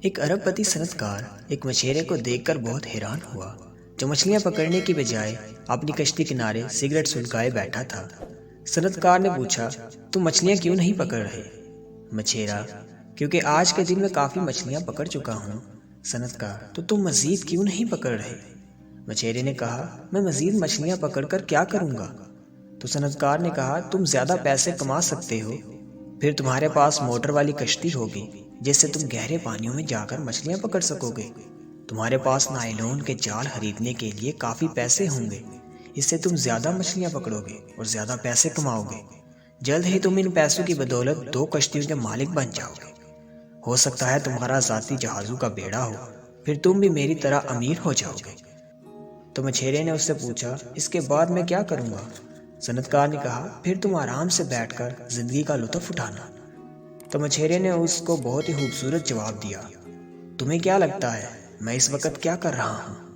ایک ارب پتی صنعت کار ایک مچھیرے کو دیکھ کر بہت حیران ہوا جو مچھلیاں پکڑنے کی بجائے اپنی کشتی کنارے سگریٹ سلگائے بیٹھا تھا۔ صنعت کار نے پوچھا، تم مچھلیاں کیوں نہیں پکڑ رہے؟ مچھیرا، کیونکہ آج کے دن میں کافی مچھلیاں پکڑ چکا ہوں۔ صنعت کار، تو تم مزید کیوں نہیں پکڑ رہے؟ مچھیرے نے کہا، میں مزید مچھلیاں پکڑ کر کیا کروں گا؟ تو صنعت کار نے کہا، تم زیادہ پیسے کما سکتے ہو، پھر تمہارے پاس موٹر والی کشتی ہوگی جس سے تم گہرے پانیوں میں جا کر مچھلیاں پکڑ سکو گے۔ تمہارے پاس نائلون کے جال خریدنے کے لیے کافی پیسے ہوں گے، اس سے تم زیادہ مچھلیاں پکڑو گے اور زیادہ پیسے کماؤ گے۔ جلد ہی تم ان پیسوں کی بدولت 2 کشتیوں کے مالک بن جاؤ گے۔ ہو سکتا ہے تمہارا ذاتی جہازوں کا بیڑا ہو، پھر تم بھی میری طرح امیر ہو جاؤ گے۔ تو مچھیرے نے اس سے پوچھا، اس کے بعد میں کیا کروں گا؟ صنعت کار نے کہا، پھر تم آرام سے بیٹھ کر زندگی کا لطف اٹھانا۔ تو مچھیرے نے اس کو بہت ہی خوبصورت جواب دیا، تمہیں کیا لگتا ہے میں اس وقت کیا کر رہا ہوں؟